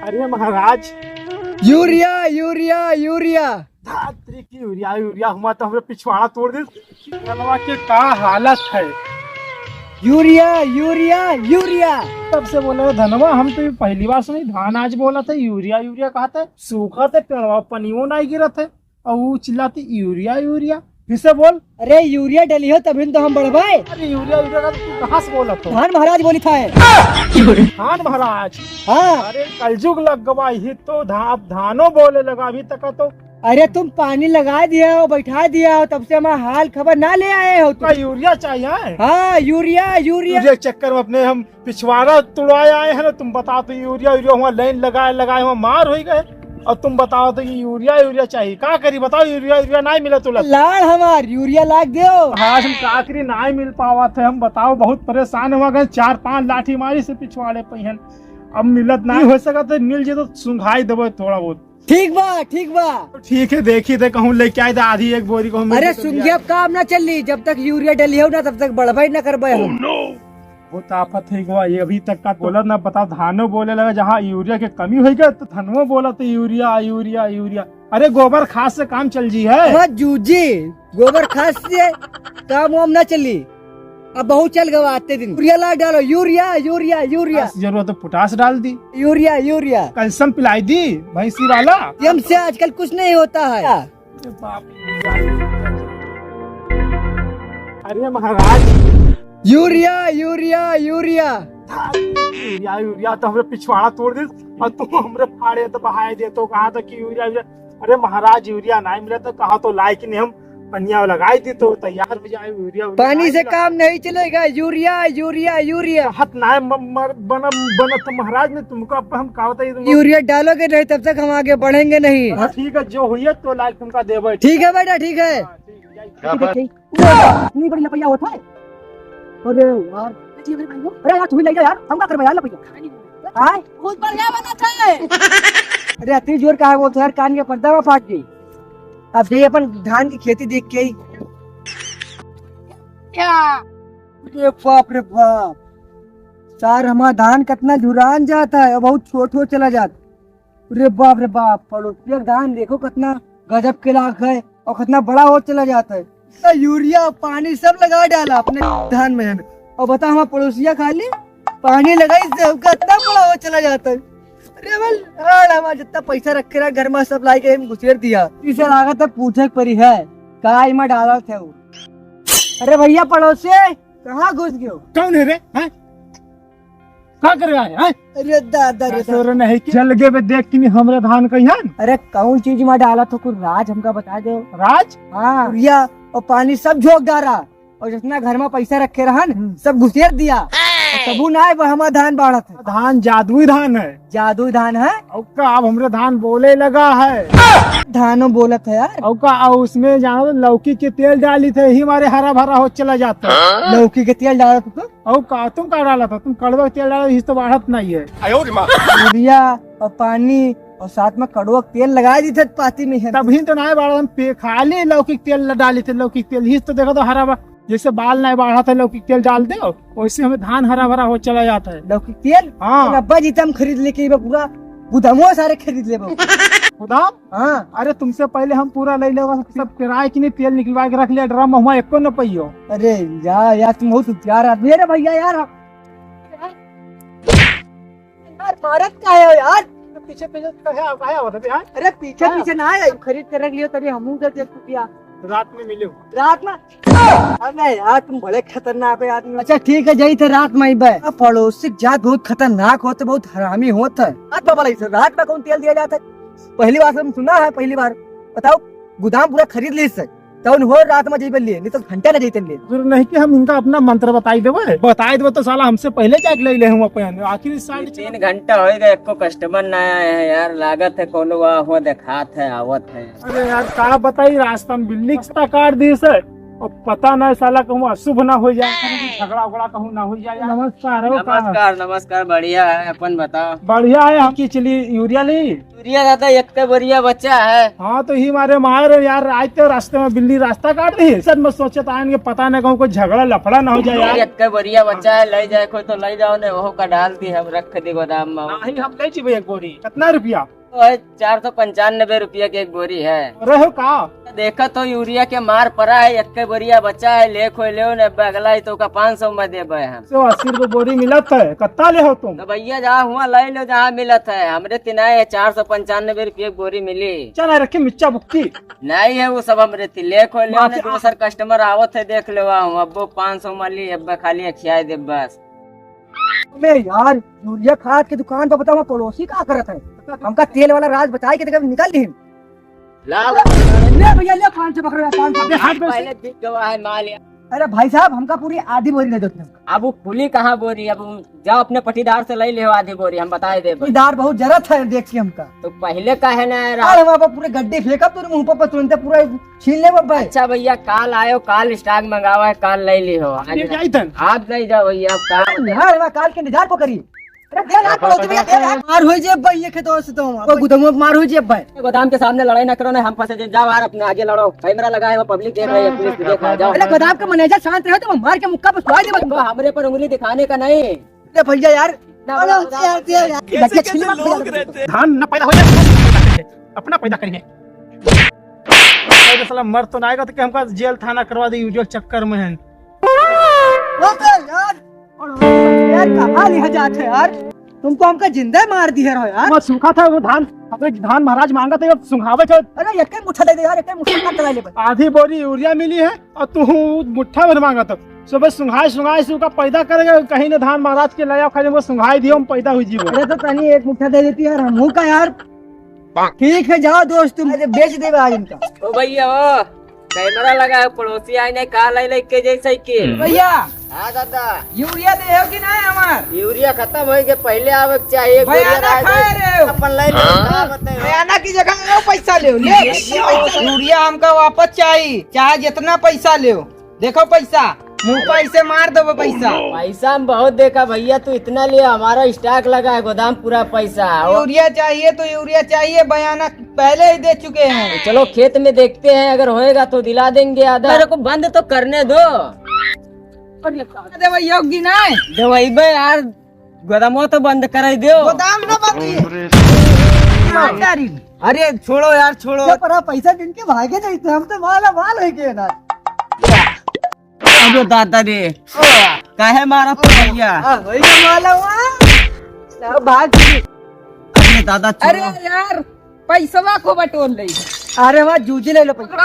अरे महाराज, urea urea urea धात्री की यूरिया यूरिया हुआ तो हमरे पिछवाड़ा तोड़ दे। गलवा के का हालत है। यूरिया यूरिया यूरिया तब से बोले धनवा, हम तो पहली बार सुनी। धान आज बोला था यूरिया यूरिया कहा था, सूखा थे पेड़वा पनियो नहीं गिरा थे और वो चिल्लाती यूरिया यूरिया। फिर से बोल। अरे यूरिया डली हो तभी तो हम बढ़वाए। अरे यूरिया यूरिया का तू कहाँ से बोला था? धान महाराज बोली था। धान महाराज, हाँ अरे कलजुग लग गवा ही तो धानो बोले लगा अभी तक तो। अरे तुम पानी लगा दिया हो, बैठा दिया हो, तब से हमारा हाल खबर ना ले आए हो का यूरिया चाहिए? हाँ यूरिया यूरिया यूरिया के चक्कर में अपने हम पिछवाड़ा तुड़ाए आए हैं ना। तुम बताओ तो यूरिया यूरिया वहाँ लाइन लगाए वहाँ मार हो गए और तुम बताओ तो कि यूरिया यूरिया चाहिए। का करी बताओ, यूरिया यूरिया नहीं मिला तुला? लाड़ हमार यूरिया लाग दो। हाँ हम का करी नहीं मिल पावा थे। हम बताओ बहुत परेशान हुआ गए, 4-5 लाठी मारी से पिछवाड़े पहिन। अब मिलत नहीं हो सका तो मिल जे तो सुंघाई देवो थोड़ा बहुत। ठीक बा ठीक बा। ठीक है, देखी थे कहूँ लेके आए थे आधी एक बोरी को। अरे सुंघे अब काम ना चली, जब तक यूरिया डली हो ना तब तक बढ़वाई ना करबे हम। बहुत आफत है गवा ये अभी तक का बोला ना। बताओ धानो बोले लगा जहाँ यूरिया के कमी हो गया तो धनवो बोला तो यूरिया यूरिया यूरिया। अरे गोबर खाद से काम चल जी है। जूजी गोबर खाद से काम वाम ना चली। अब बहुत चल गवा आते दिन। यूरिया ला डालो, यूरिया यूरिया यूरिया। जरूरत तो पोटास डाल दी, यूरिया यूरिया कैल्शियम पिलाई दी भैंसी वाला। से आजकल कुछ नहीं होता है। अरे महाराज, urea urea urea urea urea तो हमरे पिछवाड़ा तोड़ दे और तुम हमरे फाड़े तो बहाए दे तो कहा था कि यूरिया यूरिया। अरे महाराज यूरिया नहीं मिला तो कहा तो लायक नहीं, हम पनिया लगाई दी तो तैयार हो जाए। यूरिया पानी से काम नहीं चलेगा। यूरिया यूरिया यूरिया हाथ ना बना तो महाराज ने तुमको अब हम कहा था यूरिया डालोगे नहीं तब तक हम आगे बढ़ेंगे नहीं। ठीक है, जो हुई है तो लायक तुमका देवे। ठीक है बेटा ठीक है। इतनी बड़ी लपैया होता है। अरे यार, अरे यार तू ही ले जा यार, हम क्या करबे यार लपैया। हां बहुत बढ़िया बना था। अरे इतनी जोर का है वो तो यार कान के पर्दा में फाट गई। अब ये अपन धान की खेती देख के ही क्या, अरे बाप रे बाप, सार हमारा धान कितना धुरान जाता है और बहुत छोट हो चला जाता। अरे बाप रे बाप, पड़ोसिया धान देखो कितना गजब के लाख है और कितना बड़ा हो चला जाता है। यूरिया पानी सब लगा डाला अपने धान में और बता हमारा पड़ोसिया खाली पानी लगाई कितना बड़ा हो चला जाता है। अरे हमारा जितना पैसा रखे रहा घर में सब लाई के घुसेर दिया। इसे लागत है पूछे परी है कहा में डाला थे वो। अरे भैया पड़ोसी कहाँ घुस गए? कौन है रे? क्या कर रहा है? अरे दादा रे नहीं चल गए देख कि हमरे धान कहीं। अरे कौन चीज में डाला तो कुछ राज हमका बता दो। राज? हाँ यूरिया और पानी सब झोंक डाला और जितना घर में पैसा रखे रहा सब घुसेर दिया। तबू ना है हमारा धान बाढ़ा था। धान जादुई धान है। जादुई धान है? औका अब हमरे धान बोले लगा है। धानो बोला था यार। औका उसमें जानो लौकी के तेल डाली थे ही हमारे हरा भरा हो चला जाता। लौकी के तेल डाला था तो? औका तुम क्या डाला था? तुम कड़वा तेल डाला इस तो बढ़त नहीं है। यूरिया और पानी और साथ में कड़वा तेल लगा दी थे पाती में। तभी तो नहीं बढ़ा, खाली लौकी तेल डाली थे। लौकी तेल ही तो देखो तो हरा जैसे बाल नहीं बढ़ा था लौकी तेल डाल दे वैसे हमें धान हरा भरा हो चला जाता है। लौकी तेल? हाँ अब्बा जी हम खरीद लेके पूरा गुदामो सारे खरीद ले। गुदाम? हाँ। अरे तुमसे पहले हम पूरा ले लेगा सब किराए की नहीं तेल निकलवा के रख लिया ड्रम हुआ एको न पहियो। अरे यार तुम बहुत प्यार आदमी है भैया यार। मारत का है यार? पीछे पीछे अरे पीछे ना है, खरीद कर रख लियो तभी हम रात में मिले। रात में? अरे यार तुम बड़े खतरनाक है आदमी। अच्छा ठीक है जही थे रात में ही पड़ोसी जात बहुत खतरनाक होते, बहुत हरामी होता है। रात में कौन तेल दिया जाता है? पहली बार हम सुना है, पहली बार। बताओ गोदाम पूरा खरीद ली तो हो रात में जेबे लिए नहीं तो घंटा न जेते लिए। जरूर नहीं कि हम इनका अपना मंत्र बताई देवे तो साला हमसे पहले जाग ले ले हम अपन आखिर 3.5 घंटा हो गया एको कस्टमर ना आया है यार। लागत है कोनो हो देखात है आवत है। अरे यार का बताई रास्ता में बिल्ली का काट दी से और पता नहीं साला कहूँ अशुभ ना हो जाए, झगड़ा उगड़ा कहूँ ना हो जाए। नमस्कार हो का? नमस्कार नमस्कार, बढ़िया है, अपन बताओ। बढ़िया है। हम की चली यूरिया ली। यूरिया दादा एक के बढ़िया बच्चा है। हाँ तो ही हमारे मार यार आज तो रास्ते में बिल्ली रास्ता काट रही है, सच में सोचे तो आएंगे, पता नहीं कहूँ कोई झगड़ा लफड़ा ना हो जाए यार। एक के बढ़िया बच्चा है, ले जाए कोई तो ले जाओ ने, वो का डाल दी हम रख दी गोदाम में। नहीं हम ले जी एक बोरी। कितना रुपया? 495 रुपया की एक बोरी है। रहो का? देखा तो यूरिया के मार पड़ा है, एक के बढ़िया बच्चा है, ले खोई ले अगला तो का 500 में दे हम। 80 रुपये बोरी मिलत है, कितना ले हो तुम? तो भैया जहाँ हुआ ले लो, जहाँ मिलत है। हमरे तिनाए है 495 रुपये की बोरी मिली। चल रखे मिर्चा बुक्की नहीं है वो सब हमरे ती, ले खोई ले दूसर कस्टमर आवत है, देख ले हूँ। अब 500 में ली, अब खाली खियाई दे बस। मैं यार यूरिया खाद की दुकान पर बताओ, पड़ोसी का करत है, हमका तेल वाला राज बताए के निकल ली। ले भैया ले 500 पकड़, 500। पहले बिक गवा है माल। अरे भाई साहब हमका पूरी आधी बोरी दे दो। अब वो खुली कहाँ बोरी? अब जाओ अपने पटीदार से ले ले आधी बोरी, हम बताए दे। दार बहुत जरूरत है देखिए हमका। तो पहले का है ना यार। अरे बाबा पूरे गड्ढे फेंका तुम मुंह पर तुरंत पूरा छीन ले बाबा। अच्छा भैया काल आयो, काल स्टॉक मंगावा है, काल ले ली हो। आज नहीं जाओ भैया, अब काल यार काल के इंतजार को करी। अरे दे यार पड़ोसी भैया, दे यार। मार हो जे भाई, ये खेतों से तो वो गुदम मार हो जे भाई। गोदाम के सामने लड़ाई ना करो ना, हम फंसे जाओ यार, अपने आगे लड़ो। कैमरा लगा है, पब्लिक देख रही है, पुलिस भी देख रहा है, जाओ। अरे गोदाम का मैनेजर शांत रहो, तो मार के मुक्का पर सुहाई दे। तुमको हमरे पर उंगली दिखाने का नहीं। अरे भैया यार धान न पैदा हो जाए, अपना पैदा करिए। साला मर तो ना आएगा तो हमका जेल थाना करवा दे यूरिया चक्कर में है। यार कहाँ लिया जाते है यार, तुमको हमका जिंदा मार दिया रहो यार। वो सूखा था वो धान, धान महाराज मांगा था, सुंघावे थे। अरे एक मुठ्ठा दे दे यार, एक मुठ्ठा चला ले। आधी बोरी यूरिया मिली है और तू मुठ्ठा भर मांगा था। सुबह सुंघाई सूखा पैदा करेगा, कहीं ने धान महाराज के लाया खाली वो सुंघाई दियो, हम पैदा हुई जीवन। अरे तो तनी एक मुठ्ठा दे देती यार, हमहू का यार। ठीक है जाओ दोस्त, तुम बेच देगा आज इनका। ओ भैया ओ कैमरा लगा है, पड़ोसी आई नहीं काल आई के जैसे के। भैया हाँ दादा यूरिया दे हो कि नहीं हमार? यूरिया खत्म हो गए, पहले आवे के चाहिए। एक बोरिया अपन ले लो, बयाना की जगह पैसा ले यूरिया हमका वापस चाहिए, चाहे जितना पैसा ले। देखो पैसा मुँह पर ऐसे मार दो पैसा। पैसा हम बहुत देखा भैया, तू इतना लिया, हमारा स्टॉक लगा है गोदाम पूरा पैसा। यूरिया चाहिए तो यूरिया चाहिए, बयाना पहले ही दे चुके हैं। चलो खेत में देखते हैं, अगर होएगा तो दिला देंगे आधा। मेरे को बंद तो करने दो। योगी नहीं दवाई बे यार, गोदामो तो बंद कर दो। गोदाम न बंद। अरे छोड़ो यार छोड़ो, पर पैसा दिन के भागे नहीं थे, हम तो माला माल है के ना। अबे दादा रे काहे मारा तो भैया? माला भाग। अरे दादा अरे यार पैसा को बटोर ले। अरे वहाँ जूझे ले लो पैसा।